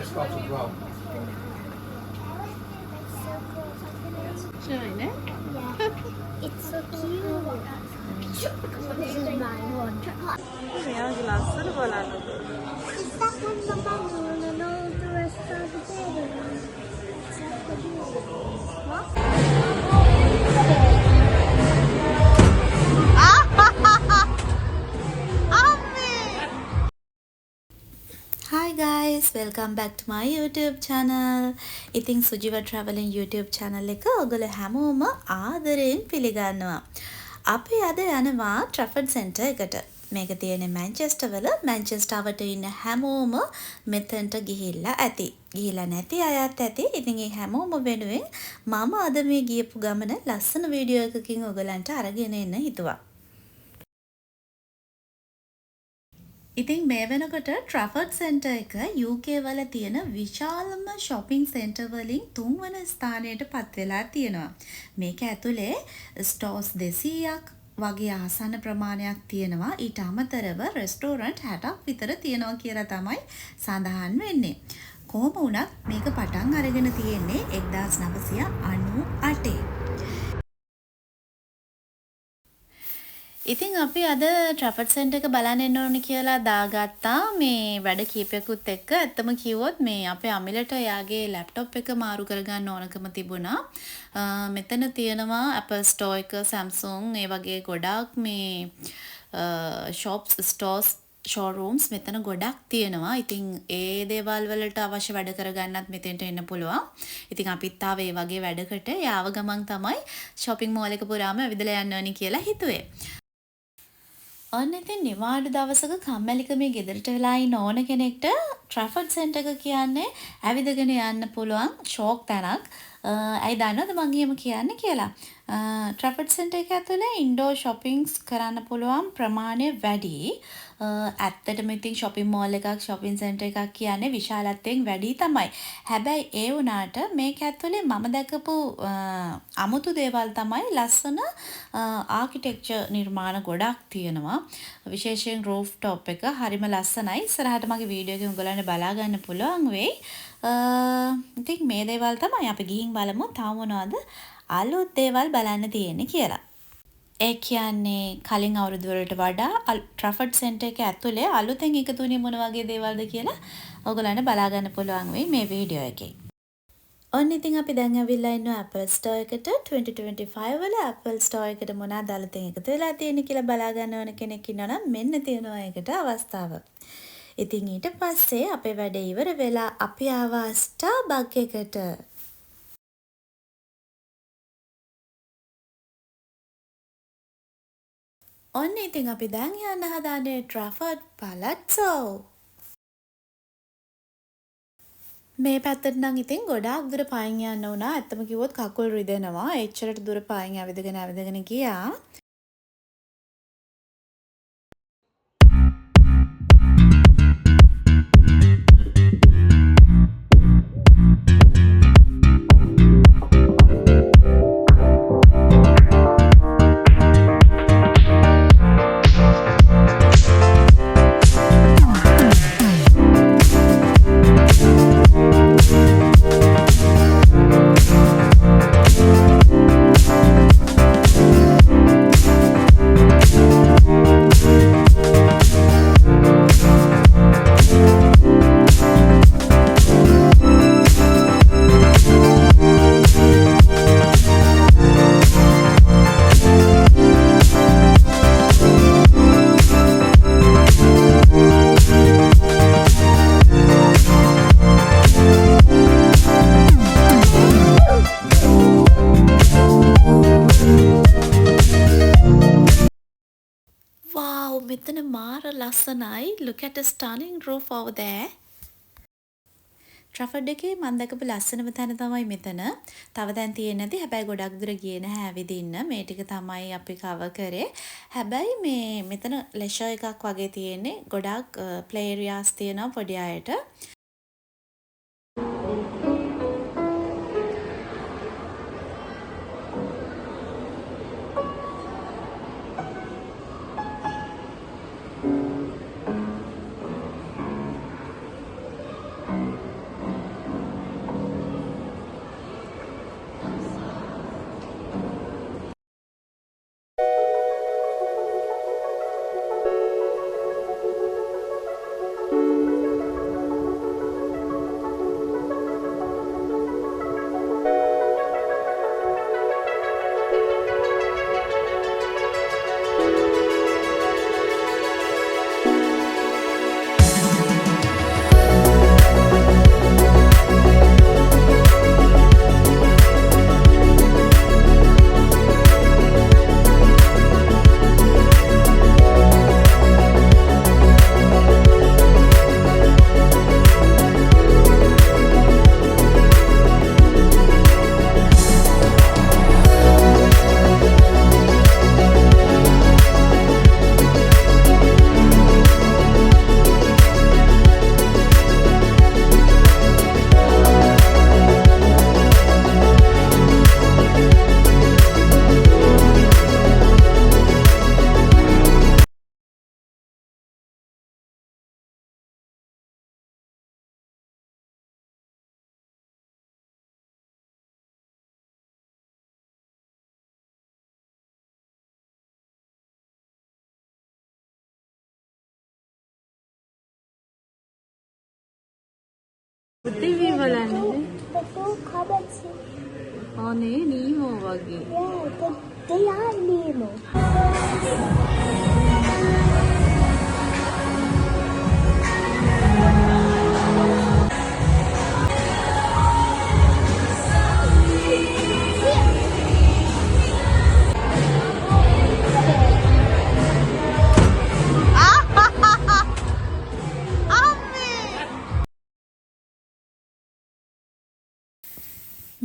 spots as well. Shine, eh? Yeah. It's so cute. This is my one. මෙයාගේ ලස්සන බලන්න. Is that one the balloon and all the rest are the baby ones? What? Hi guys, welcome back to my YouTube channel. ඉතින් සුජිවා traveling YouTube channel එක ඔයගොල්ලෝ හැමෝම ආදරයෙන් පිළිගන්නවා. අපි අද යනවා Trafford Center එකට. මේක තියෙන්නේ මැන්චෙස්ටර් වල. මැන්චෙස්ටර්වට ඉන්න හැමෝම මෙතනට ගිහිල්ලා ඇති. ගිහිල්ලා නැති අයත් ඇති. ඉතින් ඒ හැමෝම වෙනුවෙන් මම අද මේ ගියපු ගමන ලස්සන වීඩියෝ එකකින් ඔයගලන්ට අරගෙන එන්න හිතුවා. ඉතින් මේ වෙනකොට Trafford Center එක UK වල තියෙන විශාලම shopping center වලින් 3 වන ස්ථානයට පත් වෙලා තියෙනවා. මේක ඇතුලේ stores 200ක් වගේ ආසන්න ප්‍රමාණයක් තියෙනවා. ඊට අමතරව restaurant 60ක් විතර තියෙනවා කියලා තමයි සඳහන් වෙන්නේ. කොහොම වුණත් මේක පටන් අරගෙන තියෙන්නේ 1998. ඉතින් අපි අද Trafford Center එක බලන්න එන්න ඕනේ කියලා දාගත්තා මේ වැඩ කීපයකුත් එක්ක. ඇත්තම කිව්වොත් මේ අපේ අමිලට යාගේ ලැප්ටොප් එක මාරු කරගන්න ඕනකම තිබුණා. මෙතන තියෙනවා Apple Store එක, Samsung, ඒ වගේ ගොඩාක් මේ shops, stores, showrooms මෙතන ගොඩක් තියෙනවා. ඉතින් ඒ දේවල් වලට අවශ්‍ය වැඩ කරගන්නත් මෙතෙන්ට එන්න පුළුවන්. ඉතින් අපිත් ආවේ ඒ වගේ වැඩකට. යාව ගමන් තමයි shopping mall එක පුරාම ඇවිදලා යන්න ඕනි කියලා හිතුවේ. ඔන්න ඉතින් නිවාඩු දවසක කම්මැලිකමේ ගෙදරට වෙලා ඉන්න ඕන කෙනෙක්ට Trafford Center එක කියන්නේ ඇවිදගෙන යන්න පුළුවන් ෂෝක් තැනක්. ඇයි දන්නවද මම එහෙම කියන්නේ කියලා? Trafford Center එක ඇතුලේ ඉන්ඩෝර් shoppings කරන්න පුළුවන් ප්‍රමාණය වැඩි. ඇත්තටම ඉතින් shopping mall එකක්, shopping center එකක් කියන්නේ විශාලත්වයෙන් වැඩි තමයි. හැබැයි ඒ වුණාට මේක ඇතුලේ මම දැකපු අමුතු දේවල් තමයි ලස්සන ආකිටෙක්චර් නිර්මාණ ගොඩක් තියෙනවා. විශේෂයෙන් rooftop එක හරිම ලස්සනයි. ඉස්සරහට මගේ වීඩියෝ එකේ උගලන්ට බලා ගන්න පුළුවන් වෙයි. ඉතින් මේ දේවල් තමයි අපි ගිහින් බලමු තව මොනවද අලුත් දේවල් බලන්න තියෙන්නේ කියලා. ඒ කියන්නේ කලින් අවුරුදු වලට වඩා Trafford Center එක ඇතුලේ අලුතෙන් එකතු වුණේ මොන වගේ දේවල්ද කියලා ඔයගොල්ලන්ට බලා ගන්න පුළුවන් වෙයි මේ වීඩියෝ එකේ. ඔන්න ඉතින් අපි දැන් ඇවිල්ලා ඉන්නවා Apple Store එකට. 2025 වල Apple Store එකට මොනවද අලුතෙන් එකතු වෙලා තියෙන්නේ කියලා බලා ගන්න ඕන කෙනෙක් ඉන්නවා නම් මෙන්න තියෙනවා ඒකට අවස්ථාව. ඉතින් ඊට පස්සේ අපේ වැඩ ඉවර වෙලා අපි ආවා Starbucks එකට. ඔන්න ඉතින් අපි දැන් යන්න හදාන්නේ Trafford Palazzo. මේ පැත්තට නම් ඉතින් ගොඩාක් දුර පයින් යන්න වුණා. ඇත්තම කිව්වොත් කකුල් රිදෙනවා. එච්චරට දුර පයින් ඇවිදගෙන ගියා. මෙතන මාර ලස්සනයි. Look at the stunning roof over there. Trafford එකේ මම දැකපු ලස්සනම තැන තමයි මෙතන. තව තැන් තියෙන්නේ නැති. හැබැයි ගොඩක් දුර ගියේ නැහැ ඇවිදින්න. මේ ටික තමයි අපි කවර් කරේ. හැබැයි මෙතන leisure එකක් වගේ තියෙන්නේ. ගොඩක් play areas තියෙනවා පොඩි අයට. ටීවී බලන්නේ. The two cupboards. අනේ නීමෝ වගේ. Yeah, they are Nemo.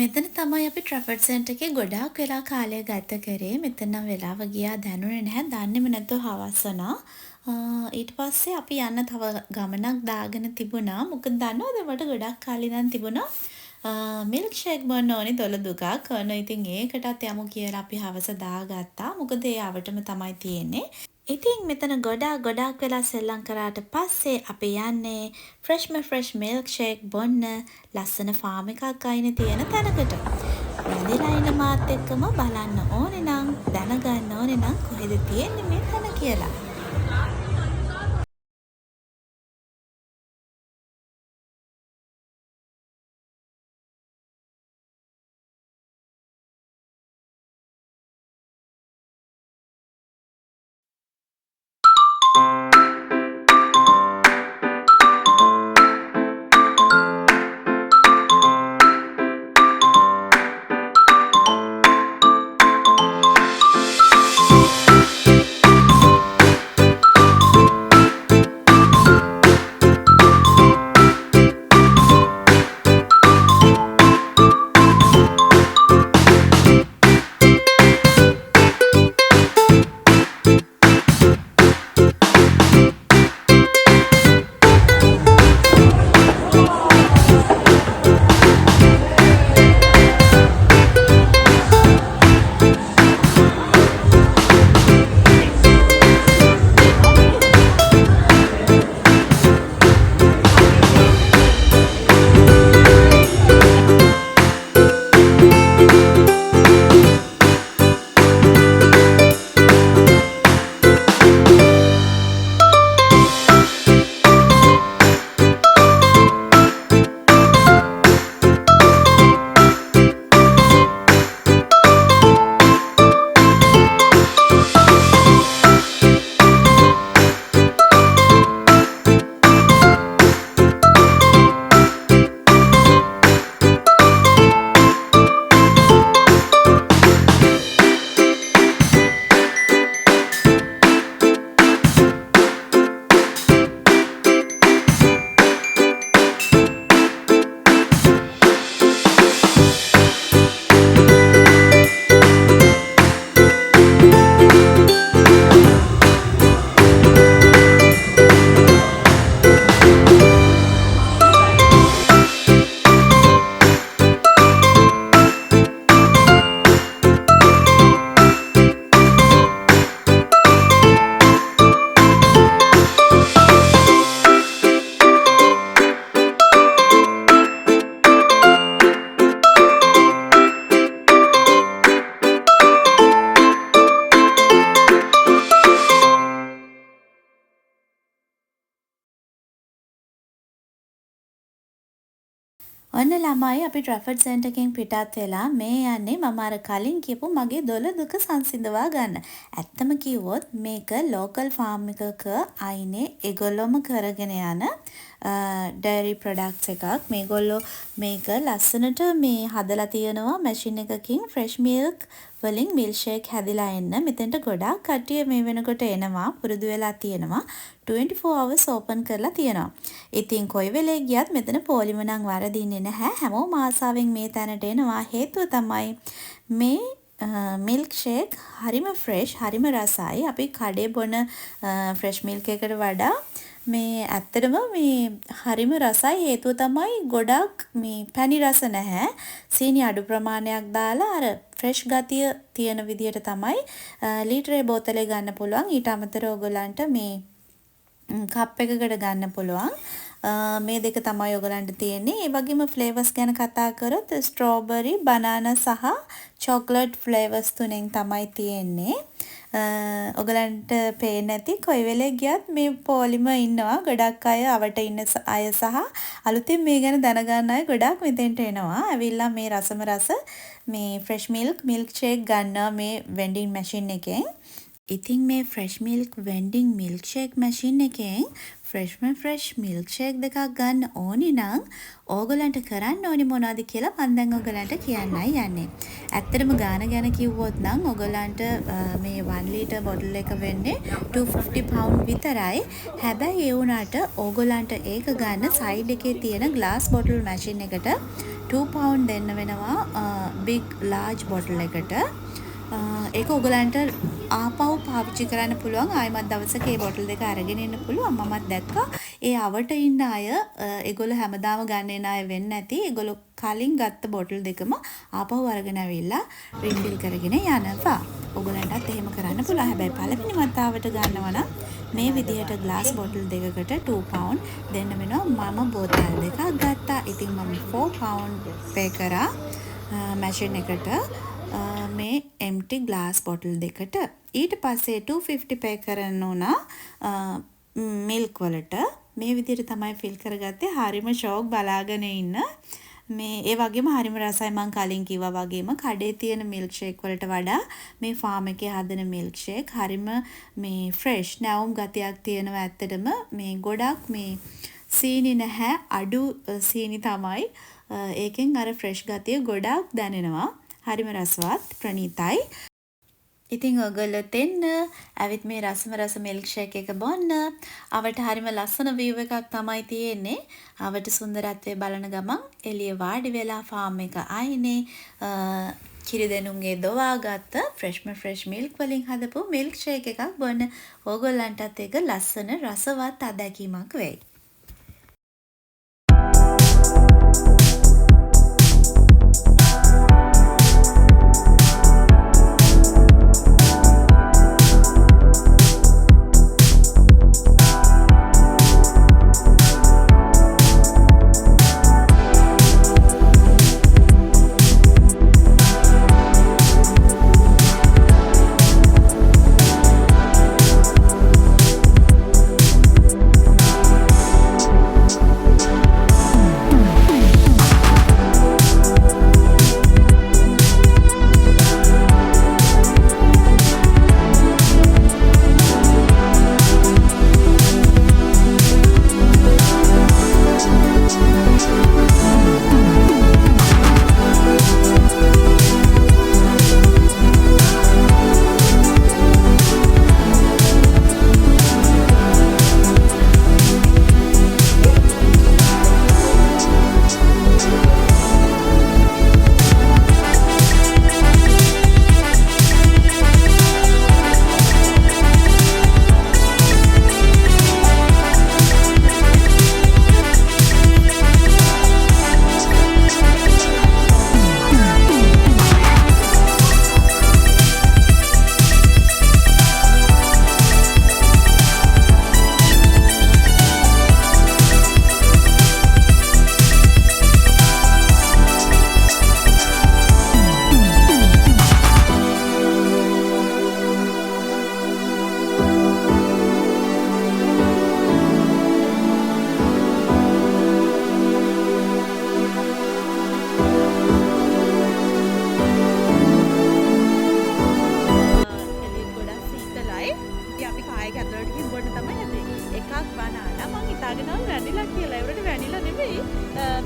මෙතන තමයි අපි ට්‍රැෆර්ඩ් සෙන්ටර් එකේ ගොඩාක් වෙලා කාලය ගත කරේ. මෙතන නම් වෙලාව ගියා දැනුනේ නැහැ. දන්නේම නැතුව හවස් වුණා. ඊට පස්සේ අපි යන්න තව ගමනක් දාගෙන තිබුණා. මොකද දන්නවද මට ගොඩක් කාලේ ඉඳන් තිබුණා මිල්ක් ෂේක් බොන්න ඕනේ 12 දුකක්. ඉතින් ඒකටත් යමු කියලා අපි හවස දාගත්තා. මොකද ඒ අවටම තමයි තියෙන්නේ. ඉතින් මෙතන ගොඩාක් වෙලා සෙල්ලම් කරාට පස්සේ අපි යන්නේ ෆ්‍රෙෂ් මිල්ක් ෂේක් බොන්න ලස්සන ෆාම් එකක් අයිනේ තියෙන තැනකට. වැඳිලා ඉන්න මාත් එක්කම බලන්න ඕනේ නම් දැනගන්න ඕනේ නම් කොහෙද තියෙන්නේ මේ තැන කියලා. ඔන්න ළමයි අපි ට්‍රැෆර්ඩ් සෙන්ටර් එකෙන් පිටත් වෙලා මේ යන්නේ මම අර කලින් කියපු මගේ දොළ දුක සංසිඳවා ගන්න. ඇත්තම කිව්වොත් මේක ලෝකල් ෆාම් එකක අයිනේ ඒගොල්ලොම කරගෙන යන ඩෙයරි ප්‍රොඩක්ට්ස් එකක්. මේගොල්ලෝ මේක ලස්සනට මේ හදලා තියෙනවා මැෂින් එකකින් ෆ්‍රෙෂ් මිල්ක් වලින් මිල්ක් ෂේක් හැදිලා එන්න. මෙතෙන්ට ගොඩාක් කට්ටිය මේ වෙනකොට එනවා පුරුදු වෙලා තියෙනවා. 24 hours open කරලා තියෙනවා. ඉතින් කොයි වෙලේ ගියත් මෙතන පොලිම නම් වරදින්නේ නැහැ. හැමෝම ආසාවෙන් මේ තැනට එනවා. හේතුව තමයි මේ මිල්ක් ෂේක් හරිම ෆ්‍රෙෂ්, හරිම රසයි. අපි කඩේ බොන ෆ්‍රෙෂ් මිල්ක් එකකට වඩා මේ ඇත්තටම මේ හරිම රසයි. හේතුව තමයි ගොඩක් මේ පැණි රස නැහැ. සීනි අඩු ප්‍රමාණයක් දාලා අර ෆ්‍රෙෂ් ගතිය තියෙන විදියට තමයි ලීටරේ බෝතලේ ගන්න පුළුවන්. ඊට අමතරව ඔයගලන්ට මේ කප් එකකට ගන්න පුළුවන්. මේ දෙක තමයි ඔයගලන්ට තියෙන්නේ. ඒ වගේම ෆ්ලේවර්ස් ගැන කතා කරොත් ස්ට්‍රෝබෙරි, බනානා සහ චොක්ලට් ෆ්ලේවර්ස් තුනෙන් තමයි තියෙන්නේ. ඔයගලන්ට පේන්නේ නැති කොයි වෙලේ ගියත් මේ පොලිම ඉන්නවා. ගොඩක් අය අවට ඉන්න අය සහ අලුතින් මේ ගැන දැනගන්න අය ගොඩක් මෙතෙන්ට එනවා. ඇවිල්ලා මේ රසම රස මේ ෆ්‍රෙෂ් මිල්ක් ෂේක් ගන්නවා මේ වෙන්ඩින් මැෂින් එකෙන්. ඉතින් මේ fresh milk vending milk shake machine එකෙන් ෆ්‍රෙෂ් මිල්ක් ෂේක් දෙකක් ගන්න ඕනි නම් ඕගොල්ලන්ට කරන්න ඕනි මොනවද කියලා මම දැන් ඔයගලන්ට කියන්නයි යන්නේ. ඇත්තටම ගාන ගැන කිව්වොත් නම් ඔයගලන්ට මේ 1 ලීටර් බොටල් එක වෙන්නේ 250 pound විතරයි. හැබැයි ඒ වුණාට ඕගොල්ලන්ට ඒක ගන්න සයිඩ් එකේ තියෙන ග්ලාස් බොටල් මැෂින් එකට 2 pound දෙන්න වෙනවා big large බොටල් එකට. ඒක ඔයගලන්ට ආපහු පාවිච්චි කරන්න පුළුවන්. ආයෙමත් දවසක ඒ බොටල් දෙක අරගෙන ඉන්න පුළුවන්. මමත් දැක්කා ඒ අවට ඉන්න අය ඒගොල්ලෝ හැමදාම ගන්න එන අය වෙන්නේ නැති. ඒගොල්ලෝ කලින් ගත්ත බොටල් දෙකම ආපහු අරගෙන ඇවිල්ලා රිෆිල් කරගෙන යනවා. ඔයගලන්ටත් එහෙම කරන්න පුළුවන්. හැබැයි පළවෙනි වතාවට ගන්නවා නම් මේ විදිහට ග්ලාස් බොටල් දෙකකට 2 pound දෙන්න වෙනවා. මම බෝතල් දෙකක් ගත්තා. ඉතින් මම 4 pound pay කරා මැෂින් එකට. මේ empty glass bottle දෙකට. ඊට පස්සේ 250 pay කරන්න උනා milk වලට. මේ විදිහට තමයි fill කරගත්තේ. හරිම ෂෝක් බලාගෙන ඉන්න. මේ ඒ වගේම හරිම රසයි. මම කලින් කිව්වා වගේම කඩේ තියෙන milk shake වලට වඩා මේ farm එකේ හදන milk shake හරිම මේ fresh නැවුම් ගතියක් තියෙනවා. ඇත්තටම මේ ගොඩක් මේ සීනි නැහැ. අඩු සීනි තමයි. ඒකෙන් අර fresh ගතිය ගොඩක් දැනෙනවා. හරිම රසවත් ප්‍රණීතයි. ඉතින් ඔයගොල්ලොත් එන්න ඇවිත් මේ රසම රස මිල්ක් ෂේක් එක බොන්න. අවට හරිම ලස්සන view එකක් තමයි තියෙන්නේ. අවට සුන්දරත්වය බලන ගමන් එළිය වාඩි වෙලා ෆාම් එක අයිනේ කිරි දෙනුන්ගේ දොවාගත්ත ෆ්‍රෙෂ් මිල්ක් වලින් හදපු මිල්ක් ෂේක් එකක් බොන්න. ඕගොල්ලන්ටත් ඒක ලස්සන රසවත් අත්දැකීමක් වෙයි.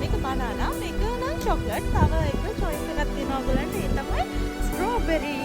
මේක බනානා මේක නම් චොක්ලට් තව එක choice එකක් තියෙනවා ඔයගොල්ලන්ට ඒ තමයි strawberry.